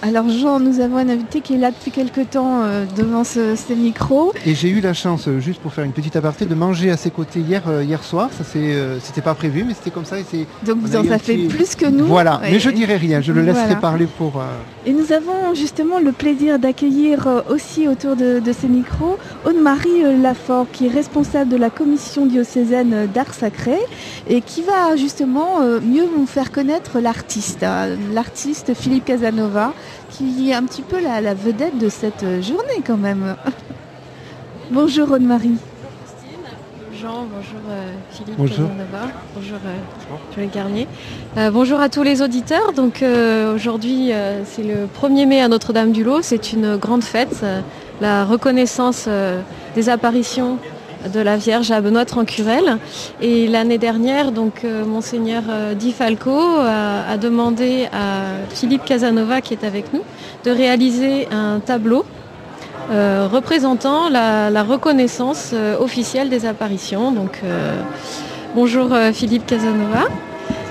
Alors Jean, nous avons un invité qui est là depuis quelque temps devant ces micros. Et j'ai eu la chance, juste pour faire une petite aparté, de manger à ses côtés hier soir. Ça c'était pas prévu, mais c'était comme ça. Donc vous en savez plus que nous. Voilà, mais je dirai rien, je le laisserai parler pour... Et nous avons justement le plaisir d'accueillir aussi autour de ces micros Aude-Marie Lafort, qui est responsable de la commission diocésaine d'art sacré et qui va justement mieux nous faire connaître l'artiste Philippe Casanova, qui est un petit peu la vedette de cette journée quand même. Bonjour Aude-Marie. Jean, bonjour Philippe bonjour. Casanova, bonjour Joël Garnier. Bonjour à tous les auditeurs. Donc aujourd'hui c'est le 1er mai à Notre-Dame-du-Lot, c'est une grande fête, la reconnaissance des apparitions de la Vierge à Benoît-Trancurel. Et l'année dernière, donc Monseigneur Di Falco a demandé à Philippe Casanova, qui est avec nous, de réaliser un tableau représentant la reconnaissance officielle des apparitions. Donc, bonjour Philippe Casanova.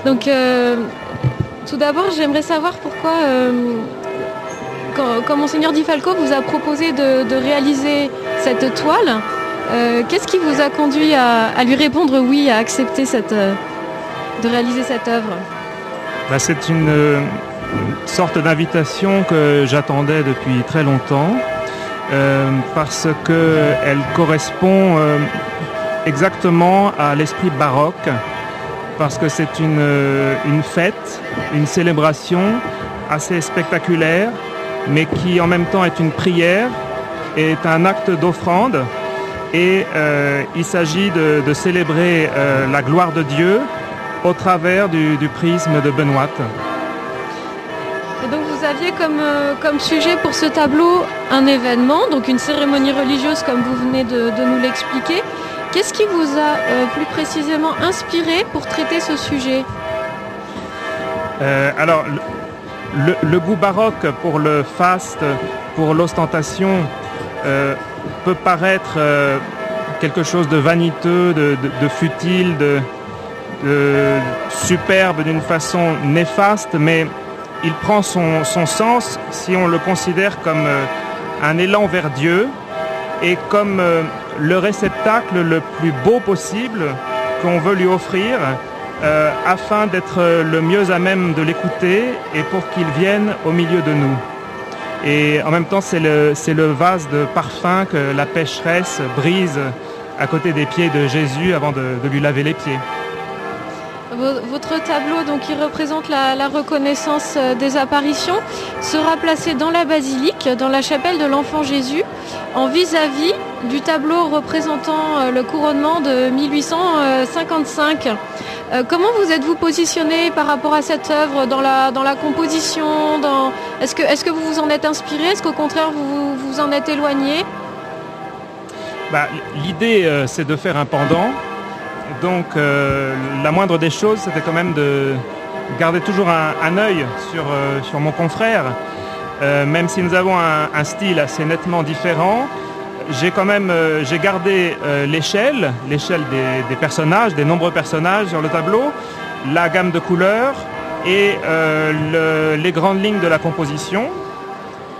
Donc, tout d'abord, j'aimerais savoir pourquoi, quand Monseigneur Di Falco vous a proposé de réaliser cette toile, qu'est-ce qui vous a conduit à lui répondre oui, à accepter de réaliser cette œuvre ? C'est une sorte d'invitation que j'attendais depuis très longtemps. Parce qu'elle correspond exactement à l'esprit baroque, parce que c'est une fête, une célébration assez spectaculaire, mais qui en même temps est une prière, est un acte d'offrande, et il s'agit de célébrer la gloire de Dieu au travers du prisme de Benoît. Et donc vous aviez comme sujet pour ce tableau un événement, donc une cérémonie religieuse comme vous venez de nous l'expliquer. Qu'est-ce qui vous a plus précisément inspiré pour traiter ce sujet ? Alors, le goût baroque pour le faste, pour l'ostentation, peut paraître quelque chose de vaniteux, de futile, de superbe d'une façon néfaste, mais il prend son sens si on le considère comme un élan vers Dieu et comme le réceptacle le plus beau possible qu'on veut lui offrir afin d'être le mieux à même de l'écouter et pour qu'il vienne au milieu de nous. Et en même temps, c'est le vase de parfum que la pécheresse brise à côté des pieds de Jésus avant de lui laver les pieds. Votre tableau, donc, qui représente la reconnaissance des apparitions, sera placé dans la basilique, dans la chapelle de l'Enfant Jésus, en vis-à-vis du tableau représentant le couronnement de 1855. Comment vous êtes-vous positionné par rapport à cette œuvre dans la composition Est-ce que vous vous en êtes inspiré ? Est-ce qu'au contraire vous vous en êtes éloigné ? L'idée, c'est de faire un pendant. Donc la moindre des choses, c'était quand même de garder toujours un œil sur mon confrère. Même si nous avons un style assez nettement différent, j'ai gardé l'échelle des personnages, des nombreux personnages sur le tableau, la gamme de couleurs et les grandes lignes de la composition.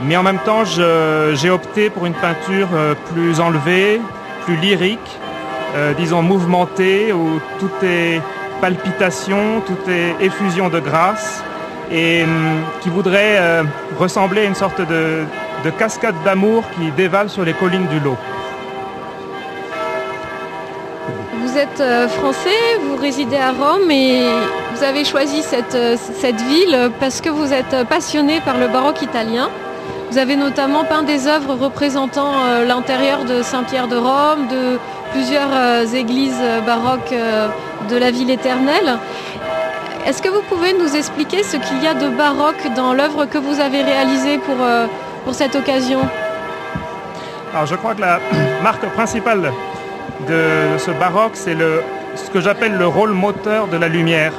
Mais en même temps, j'ai opté pour une peinture plus enlevée, plus lyrique, disons mouvementée, où tout est palpitation, tout est effusion de grâce, et qui voudrait ressembler à une sorte de cascade d'amour qui dévale sur les collines du Lot. Vous êtes français, vous résidez à Rome et vous avez choisi cette ville parce que vous êtes passionné par le baroque italien. Vous avez notamment peint des œuvres représentant l'intérieur de Saint-Pierre de Rome, de plusieurs églises baroques de la ville éternelle. Est-ce que vous pouvez nous expliquer ce qu'il y a de baroque dans l'œuvre que vous avez réalisée pour cette occasion ? Alors je crois que la marque principale de ce baroque, c'est ce que j'appelle le rôle moteur de la lumière,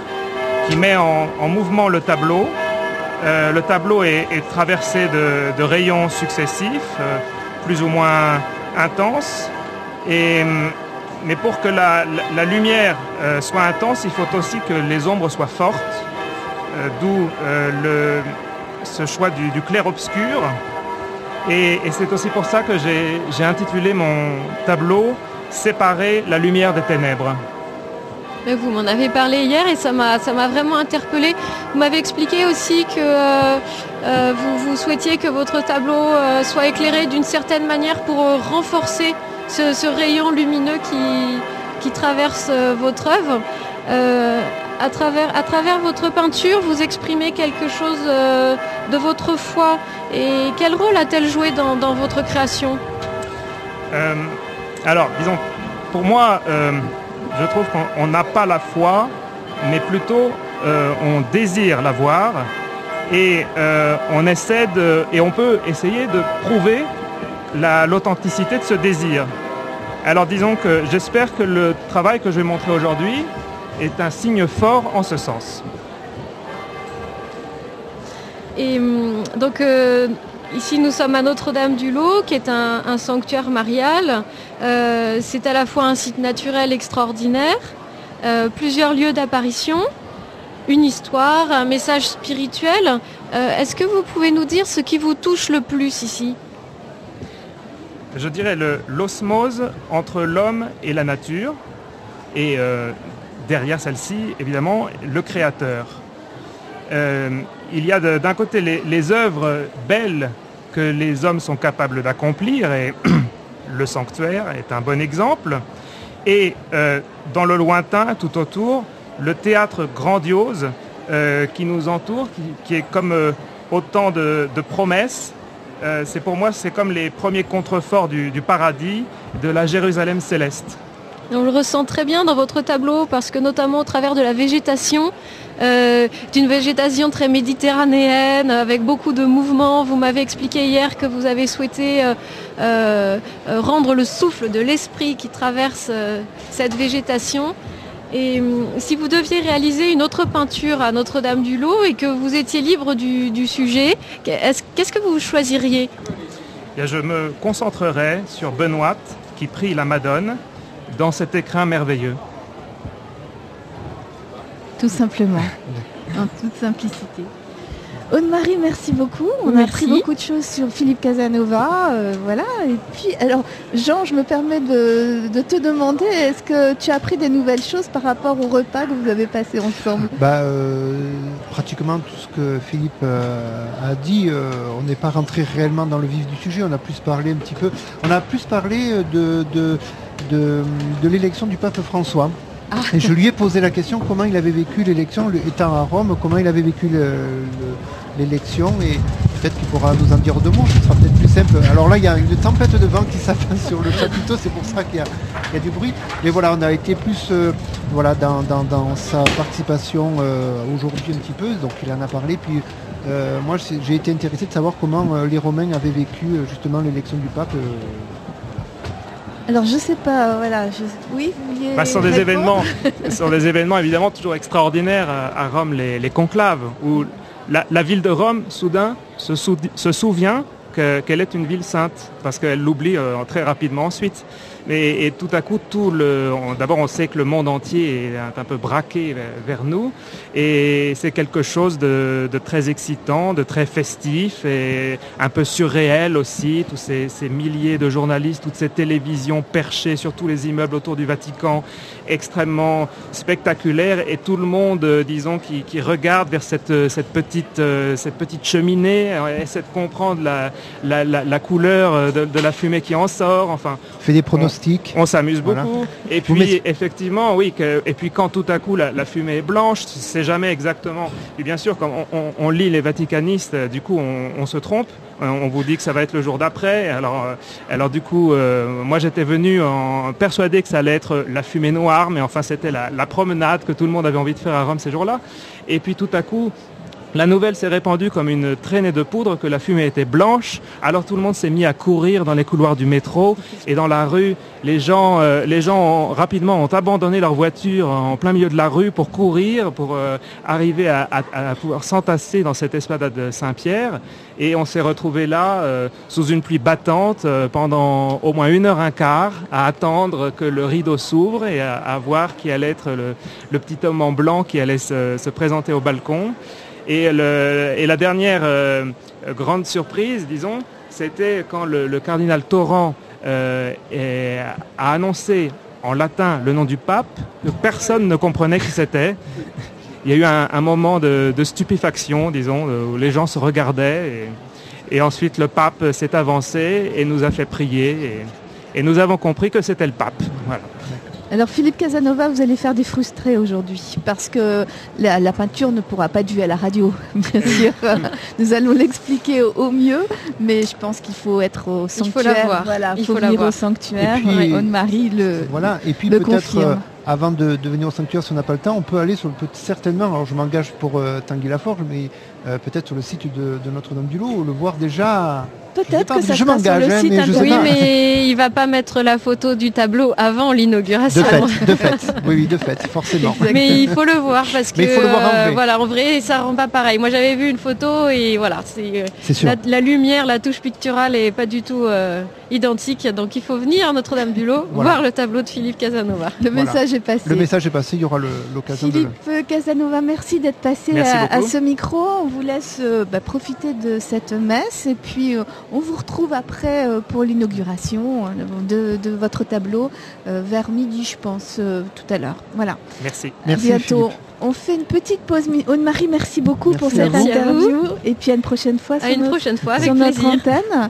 qui met en mouvement le tableau. Le tableau est traversé de rayons successifs, plus ou moins intenses. Mais pour que la lumière soit intense, il faut aussi que les ombres soient fortes, d'où ce choix du clair-obscur. Et c'est aussi pour ça que j'ai intitulé mon tableau « Séparer la lumière des ténèbres ». Vous m'en avez parlé hier et ça m'a vraiment interpellée. Vous m'avez expliqué aussi que vous souhaitiez que votre tableau soit éclairé d'une certaine manière pour renforcer ce rayon lumineux qui traverse votre œuvre. À travers votre peinture, vous exprimez quelque chose de votre foi. Et quel rôle a-t-elle joué dans votre création ? Alors, disons, pour moi, je trouve qu'on n'a pas la foi, mais plutôt on désire la voir et on peut essayer de prouver l'authenticité de ce désir. Alors disons que j'espère que le travail que je vais montrer aujourd'hui est un signe fort en ce sens. Et donc ici nous sommes à Notre-Dame-du-Lot, qui est un sanctuaire marial. C'est à la fois un site naturel extraordinaire, plusieurs lieux d'apparition, une histoire, un message spirituel. Est-ce que vous pouvez nous dire ce qui vous touche le plus ici ? Je dirais l'osmose entre l'homme et la nature, et derrière celle-ci, évidemment, le créateur. Il y a d'un côté les œuvres belles que les hommes sont capables d'accomplir, et le sanctuaire est un bon exemple, et dans le lointain, tout autour, le théâtre grandiose qui nous entoure, qui est comme autant de promesses. Pour moi, c'est comme les premiers contreforts du paradis, de la Jérusalem céleste. On le ressent très bien dans votre tableau, parce que notamment au travers de la végétation, d'une végétation très méditerranéenne, avec beaucoup de mouvements. Vous m'avez expliqué hier que vous avez souhaité rendre le souffle de l'esprit qui traverse cette végétation. Et si vous deviez réaliser une autre peinture à Notre-Dame-du-Lot et que vous étiez libre du sujet, qu'est-ce que vous choisiriez ? Je me concentrerai sur Benoît qui prie la Madone dans cet écrin merveilleux. Tout simplement, en toute simplicité. Aude-Marie, merci beaucoup. On a appris beaucoup de choses sur Philippe Casanova. Voilà. Et puis, alors, Jean, je me permets de te demander, est-ce que tu as appris des nouvelles choses par rapport au repas que vous avez passé ensemble ? Pratiquement tout ce que Philippe a dit, on n'est pas rentré réellement dans le vif du sujet. On a plus parlé un petit peu. On a plus parlé de l'élection du pape François. Et je lui ai posé la question comment il avait vécu l'élection, étant à Rome, comment il avait vécu l'élection, et peut-être qu'il pourra nous en dire deux mots, ce sera peut-être plus simple. Alors là, il y a une tempête de vent qui s'abat sur le chapiteau, c'est pour ça qu'il y a du bruit. Mais voilà, on a été plus dans sa participation aujourd'hui un petit peu, donc il en a parlé. Puis moi, j'ai été intéressé de savoir comment les Romains avaient vécu justement l'élection du pape. Alors je sais pas, voilà. Oui, vous vouliez ce sont des événements évidemment toujours extraordinaires à Rome, les conclaves, où la ville de Rome, soudain, se souvient qu'elle est une ville sainte, parce qu'elle l'oublie très rapidement ensuite. Et tout à coup, d'abord on sait que le monde entier est un peu braqué vers nous, et c'est quelque chose de très excitant, de très festif et un peu surréel aussi, tous ces milliers de journalistes, toutes ces télévisions perchées sur tous les immeubles autour du Vatican, extrêmement spectaculaire, et tout le monde, disons, qui regarde vers cette petite cheminée, essaie de comprendre la couleur de la fumée qui en sort, enfin... Fait des pronostics. On s'amuse beaucoup. Voilà. Et puis, effectivement, oui, et puis quand tout à coup la fumée est blanche, c'est jamais exactement... Et bien sûr, quand on lit les vaticanistes, du coup, on se trompe. On vous dit que ça va être le jour d'après. Alors du coup, moi j'étais venu persuadé que ça allait être la fumée noire, mais enfin c'était la promenade que tout le monde avait envie de faire à Rome ces jours-là. Et puis tout à coup, la nouvelle s'est répandue comme une traînée de poudre que la fumée était blanche. Alors tout le monde s'est mis à courir dans les couloirs du métro et dans la rue. Les gens rapidement ont abandonné leur voiture en plein milieu de la rue pour courir, pour arriver à pouvoir s'entasser dans cette esplanade de Saint-Pierre. Et on s'est retrouvés là, sous une pluie battante, pendant au moins 1h15, à attendre que le rideau s'ouvre et à voir qui allait être le petit homme en blanc qui allait se présenter au balcon. Et la dernière grande surprise, disons, c'était quand le cardinal Torrent a annoncé en latin le nom du pape, que personne ne comprenait qui c'était. Il y a eu un moment de stupéfaction, disons, où les gens se regardaient. Et ensuite, le pape s'est avancé et nous a fait prier. Et nous avons compris que c'était le pape. Voilà. Alors Philippe Casanova, vous allez faire des frustrés aujourd'hui parce que la peinture ne pourra pas durer à la radio, bien sûr. Nous allons l'expliquer au mieux, mais je pense qu'il faut être au sanctuaire. Il faut la voir. Voilà, il faut venir au sanctuaire. Aude-Marie le confirme. Avant de venir au sanctuaire, si on n'a pas le temps, on peut aller certainement, alors je m'engage pour Tanguy Laforge, mais peut-être sur le site de Notre-Dame-du-Lot, le voir déjà. Peut-être que ça sera sur le site. Oui, mais il ne va pas mettre la photo du tableau avant l'inauguration. De fait. Oui, de fait, forcément. Exactement. Mais il faut le voir parce que en vrai, ça rend pas pareil. Moi, j'avais vu une photo et voilà, la lumière, la touche picturale est pas du tout identique. Donc, il faut venir à Notre-Dame-du-Lot voir le tableau de Philippe Casanova. Le message est passé. Le message est passé. Il y aura l'occasion. Philippe Casanova, merci d'être passé à ce micro. On vous laisse profiter de cette messe et puis on vous retrouve après pour l'inauguration de votre tableau vers midi, je pense, tout à l'heure. Voilà. Merci. À bientôt. Philippe. On fait une petite pause. Aude-Marie, merci beaucoup pour cette interview. Et puis à une prochaine fois sur notre antenne.